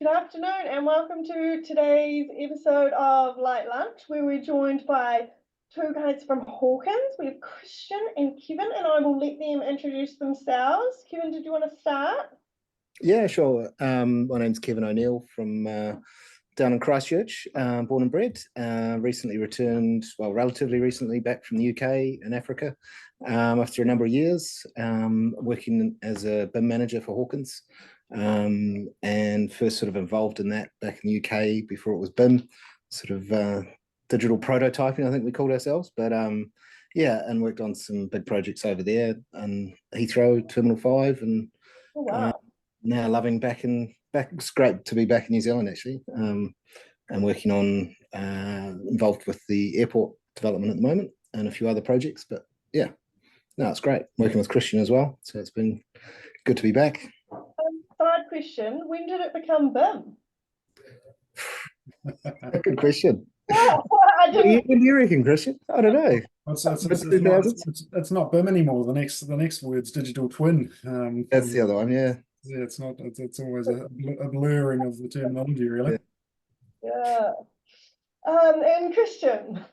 Good afternoon and welcome to today's episode of Light Lunch, where we're joined by two guys from Hawkins. We have Christian and Kevin, and I will let them introduce themselves. Kevin, did you want to start? Yeah, sure. My name's Kevin O'Neill from down in Christchurch, born and bred. Recently returned, well, relatively recently back from the UK and Africa after a number of years, working as a BIM manager for Hawkins, and first sort of involved in that back in the UK before it was BIM, sort of digital prototyping, I think we called ourselves. But yeah, and worked on some big projects over there in Heathrow, Terminal 5, and Oh, wow. now loving back. It's great to be back in New Zealand actually, and working on involved with the airport development at the moment and a few other projects. But yeah, no, it's great working with Christian as well. So it's been good to be back. Side question: when did it become BIM? Good question. Oh, I didn't. When do you reckon, Christian? I don't know. It's not BIM anymore. The next word's digital twin. That's the other one. Yeah. Yeah, it's not. It's always a blurring of the terminology, really. Yeah. And Christian.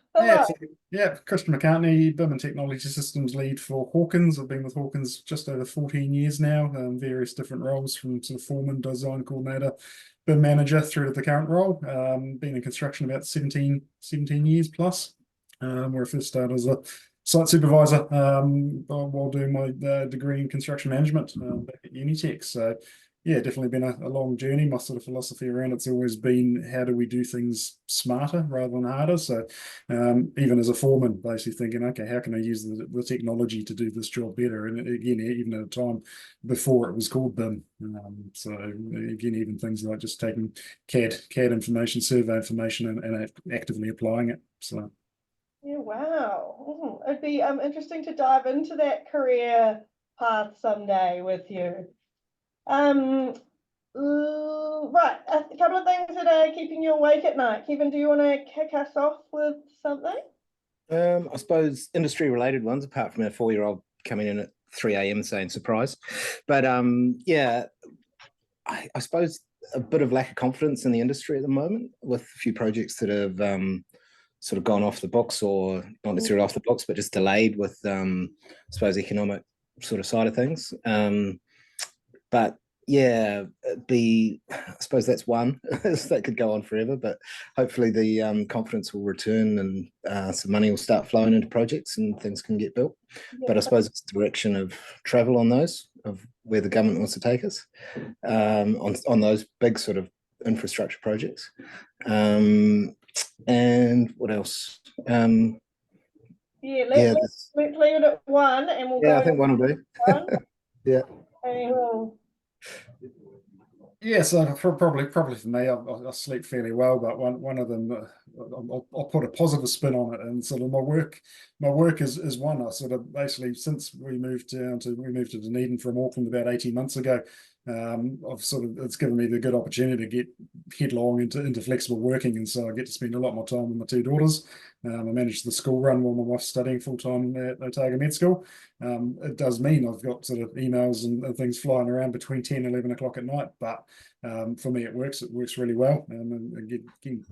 Christian McCartney, BIM and Technology Systems lead for Hawkins. I've been with Hawkins just over 14 years now, various different roles from sort of foreman, design coordinator, BIM manager through to the current role. Been in construction about 17 years plus, where I first started as a site supervisor while doing my degree in construction management back at Unitech. So yeah, definitely been a long journey. My sort of philosophy around it's always been, how do we do things smarter rather than harder? So even as a foreman, basically thinking, okay, how can I use the technology to do this job better? And again, even at a time before it was called BIM. So again, even things like just taking CAD information, survey information, and actively applying it. So. Yeah, wow. It'd be interesting to dive into that career path someday with you. Right, a couple of things that are keeping you awake at night. Kevin, do you want to kick us off with something? I suppose industry related ones, apart from our 4-year-old coming in at 3 a.m. saying surprise. But yeah, I suppose a bit of lack of confidence in the industry at the moment, with a few projects that have sort of gone off the books, or not necessarily off the books, but just delayed with I suppose economic sort of side of things. But yeah, I suppose that's one that could go on forever, but hopefully the confidence will return and some money will start flowing into projects and things can get built. Yeah. But I suppose it's direction of travel on those, of where the government wants to take us on those big sort of infrastructure projects. And what else? Let's leave it at one, and we'll go. I think one will do. Yeah. Yeah, so probably for me, I sleep fairly well, but one of them, I'll put a positive spin on it, and sort of my work is one. I sort of basically, since we moved to Dunedin from Auckland about 18 months ago, it's given me the good opportunity to get headlong into flexible working, and so I get to spend a lot more time with my two daughters. I manage the school run while my wife's studying full time at Otago Med School. It does mean I've got sort of emails and things flying around between 10 and 11 o'clock at night, but for me it works really well, and it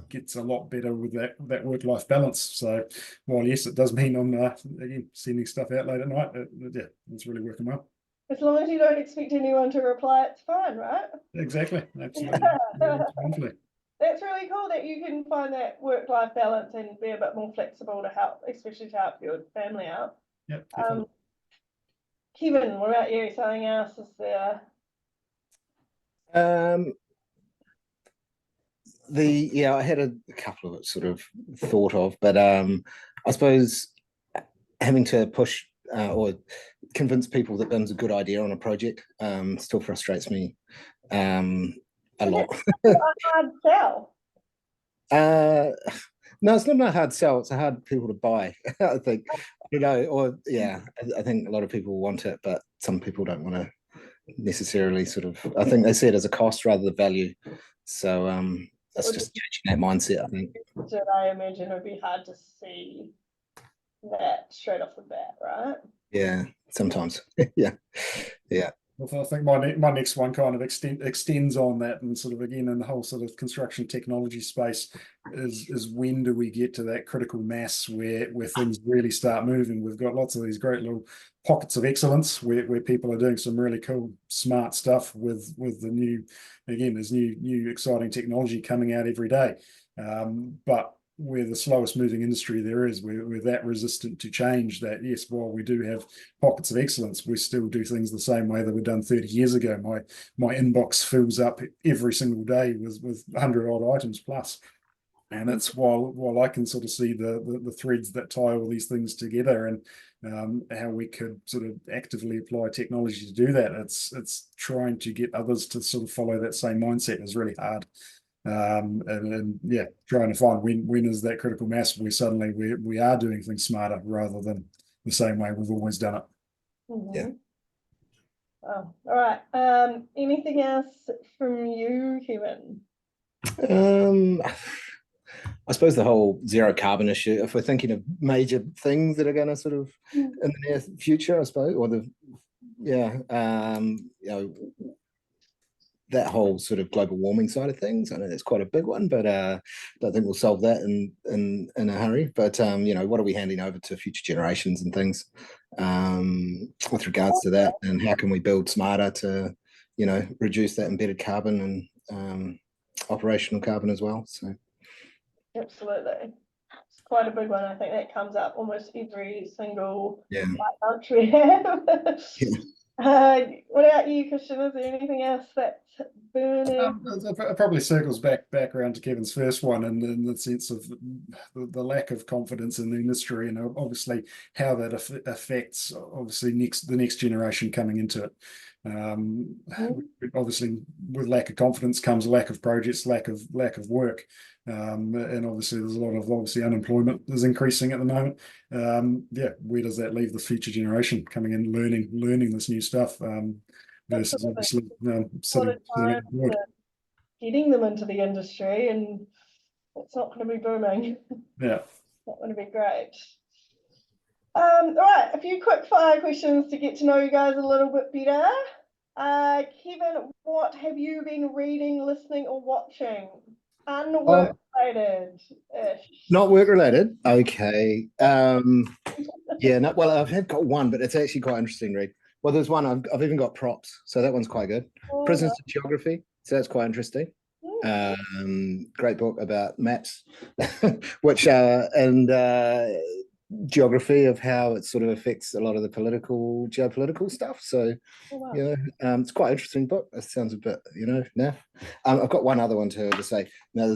gets a lot better with that work-life balance. So while yes, it does mean I'm again sending stuff out late at night, it's really working well. As long as you don't expect anyone to reply, it's fine, right? Exactly, absolutely. That's really cool that you can find that work-life balance and be a bit more flexible to help, especially to help your family out. Yep. Kevin, what about you? Something else is there? I had a couple of it sort of thought of, but I suppose having to push or convince people that BIM's a good idea on a project still frustrates me a lot. A hard sell. No, it's not a hard sell. It's a hard people to buy. I think, I think a lot of people want it, but some people don't want to necessarily sort of. I think they see it as a cost rather than value. So that's just changing that mindset, I think. Did I imagine it would be hard to see that straight off the bat, right? Yeah, sometimes. Yeah. Well, I think my next one kind of extends on that, and sort of again in the whole sort of construction technology space is when do we get to that critical mass where things really start moving? We've got lots of these great little pockets of excellence where people are doing some really cool, smart stuff with the new, again, there's new exciting technology coming out every day. But we're the slowest moving industry there is. We're that resistant to change that, yes, while we do have pockets of excellence, we still do things the same way that were done 30 years ago. My inbox fills up every single day with 100 odd items plus. And it's while I can sort of see the threads that tie all these things together, and how we could sort of actively apply technology to do that. It's trying to get others to sort of follow that same mindset is really hard. And yeah, trying to find when is that critical mass where suddenly we are doing things smarter rather than the same way we've always done it. Yeah. Oh, all right. Anything else from you, Kevin? I suppose the whole zero carbon issue, if we're thinking of major things that are going to sort of in the near future, I suppose, or that whole sort of global warming side of things. I know that's quite a big one, but don't think we'll solve that in a hurry. But what are we handing over to future generations and things with regards to that, and how can we build smarter to reduce that embedded carbon and operational carbon as well. So absolutely, it's quite a big one. I think that comes up almost every single lunch we have. What about you, Christian? Is there anything else that's burning? It probably circles back around to Kevin's first one, and in the sense of the lack of confidence in the industry, and obviously how that affects obviously the next generation coming into it. Obviously, with lack of confidence comes a lack of projects, lack of work, and obviously there's a lot of unemployment is increasing at the moment. Where does that leave the future generation coming in learning this new stuff? Versus obviously getting them into the industry, and it's not going to be booming. Yeah, not going to be great. All right, a few quick fire questions to get to know you guys a little bit better. Kevin, what have you been reading, listening, or watching? Unwork related. Not work related. Okay. Well, I've got one, but it's actually quite interesting read. Well, there's one I've even got props, so that one's quite good. Prisons to Geography, so that's quite interesting. Great book about maps, which geography of how it sort of affects a lot of the geopolitical stuff. So it's quite interesting book. It sounds a bit naff. I've got one other one to say. Now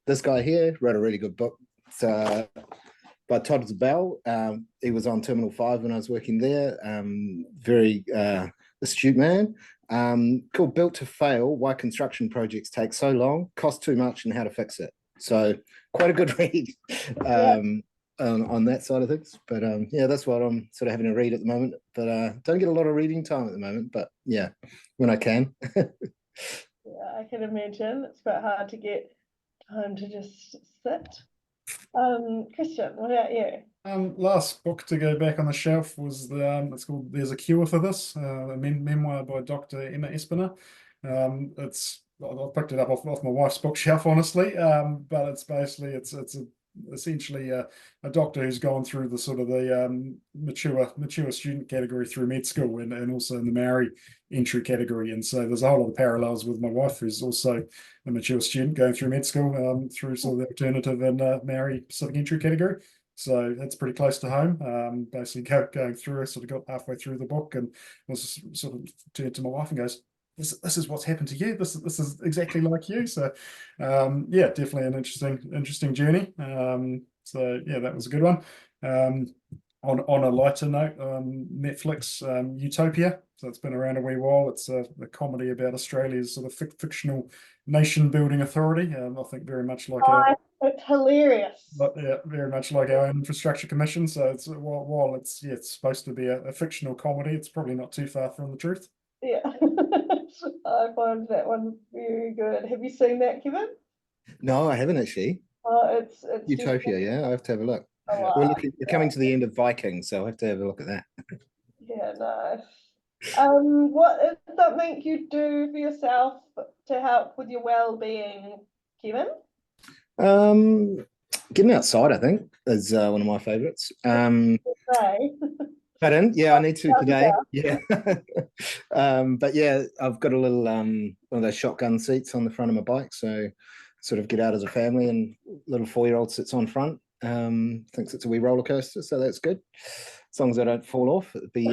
this guy here wrote a really good book. It's by Todd Zabel. He was on Terminal 5 when I was working there. Very astute man. Called Built to Fail: Why Construction Projects Take So Long, Cost Too Much, and How to Fix It. So quite a good read on that side of things. But that's what I'm sort of having to read at the moment. But don't get a lot of reading time at the moment. But yeah, when I can. Yeah, I can imagine. It's quite hard to get time to just sit. Christian, what about you? Last book to go back on the shelf was it's called There's a Cure for This, a memoir by Dr. Emma Espiner. I picked it up off my wife's bookshelf, honestly, but it's basically essentially a doctor who's gone through the sort of the mature student category through med school, and also in the Maori entry category. And so there's a whole lot of parallels with my wife, who's also a mature student going through med school through sort of the alternative and Maori Pacific entry category. So that's pretty close to home. Basically going through, I sort of got halfway through the book and was sort of turned to my wife and goes, this is what's happened to you. This is exactly like you. So definitely an interesting journey. That was a good one. On a lighter note, Netflix, Utopia. So it's been around a wee while. It's a comedy about Australia's sort of fictional nation building authority. I think very much like it's hilarious. Very much like our infrastructure commission. So it's while it's supposed to be a fictional comedy, it's probably not too far from the truth. Yeah, I find that one very good. Have you seen that, Kevin? No, I haven't actually. It's Utopia. Yeah, I have to have a look. We're coming to the end of Vikings, so I have to have a look at that. Yeah, nice. What is something you do for yourself to help with your well-being, Kevin? Getting outside, I think, is one of my favorites. Say. Pardon? Yeah, I need to today. Yeah. But yeah, I've got a little one of those shotgun seats on the front of my bike, so sort of get out as a family, and little 4-year-old sits on front. Thinks it's a wee roller coaster, so that's good. As long as I don't fall off, it'd be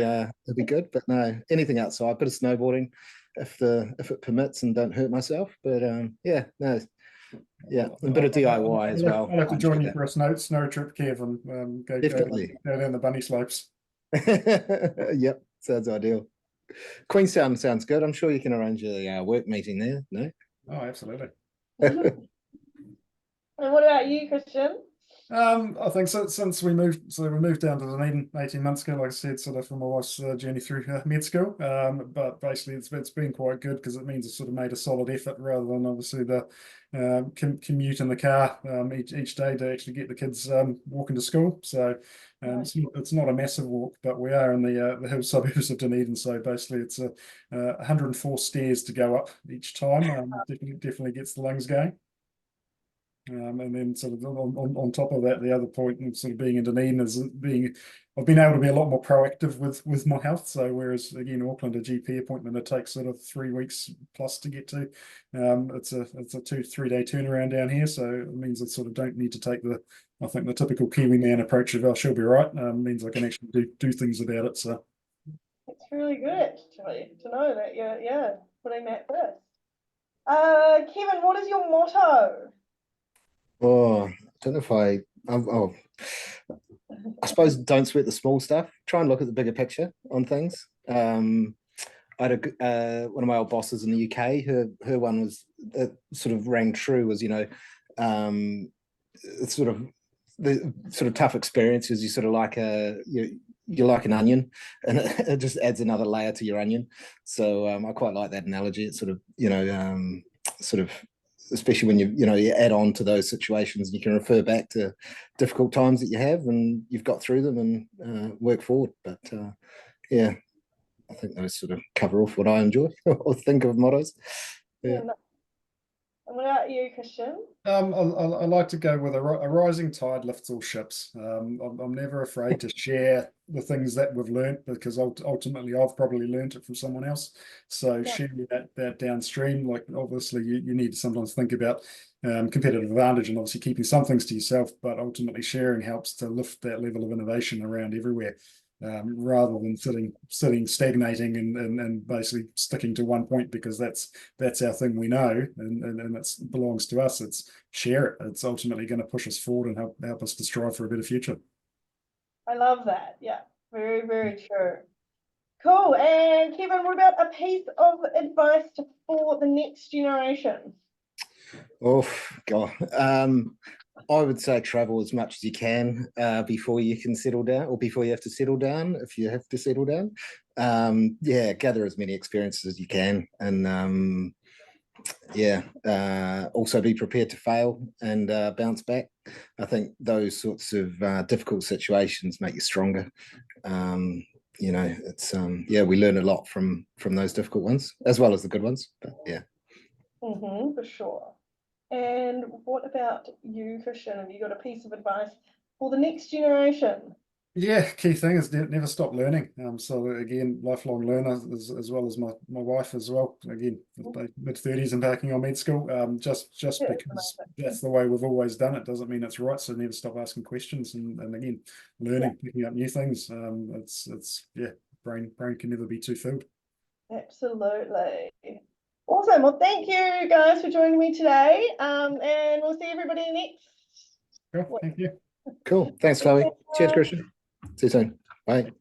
good. But no, anything outside, bit of snowboarding if it permits and don't hurt myself. But yeah, no, yeah, a bit of DIY as well. I'll have to I join enjoy you for a snow trip, Kevin. Definitely. Go down the bunny slopes. Yep, sounds ideal. Queenstown sounds good. I'm sure you can arrange a work meeting there. No? Oh, absolutely. And what about you, Christian? I think since we moved down to Dunedin 18 months ago, like I said, sort of from my wife's journey through med school. But basically it's been quite good because it means it's sort of made a solid effort rather than obviously the commute in the car each day to actually get the kids walking to school. So it's not a massive walk, but we are in the hill suburbs of Dunedin. So basically it's 104 stairs to go up each time. Definitely gets the lungs going. And then sort of on top of that, the other point of sort of being in Dunedin is I've been able to be a lot more proactive with my health. So whereas again, Auckland, a GP appointment, it takes sort of 3 weeks plus to get to. It's a 2-3 day turnaround down here. So it means I sort of don't need to take I think the typical Kiwi man approach of, oh, she'll be right. Means I can actually do things about it. So it's really good actually to know that you're putting that first. Kevin, what is your motto? Oh, I don't know if I suppose don't sweat the small stuff. Try and look at the bigger picture on things. I had one of my old bosses in the UK. Her one was sort of rang true. Was sort of the sort of tough experiences. You sort of like you're like an onion, and it just adds another layer to your onion. So I quite like that analogy. It's sort of sort of especially when you add on to those situations, you can refer back to difficult times that you have and you've got through them and work forward. But yeah, I think those sort of cover off what I enjoy or think of mottos. Yeah. And what about you, Christian? I like to go with a rising tide lifts all ships. I'm never afraid to share the things that we've learned because ultimately I've probably learned it from someone else. So sharing that downstream, like obviously you need to sometimes think about competitive advantage and obviously keeping some things to yourself, but ultimately sharing helps to lift that level of innovation around everywhere. Rather than sitting stagnating and basically sticking to one point because that's our thing we know and it belongs to us. It's share it. It's ultimately going to push us forward and help us to strive for a better future. I love that. Yeah, very, very true. Cool. And Kevin, what about a piece of advice for the next generation? Oh God. I would say travel as much as you can before you can settle down, or before you have to settle down, if you have to settle down. Yeah, gather as many experiences as you can, and also be prepared to fail and bounce back. I think those sorts of difficult situations make you stronger. It's we learn a lot from those difficult ones as well as the good ones. But yeah. For sure. And what about you, Christian? Have you got a piece of advice for the next generation? Yeah, key thing is never stop learning. So again, lifelong learner as well as my wife as well. Again, mid-30s embarking on med school. Just because that's the way we've always done it doesn't mean it's right. So never stop asking questions and again, learning, picking up new things. Brain can never be too filled. Absolutely. Awesome. Well, thank you guys for joining me today. And we'll see everybody next. Cool. Thank you. Cool. Thanks, Chloe. Cheers, Christian. See you soon. Bye.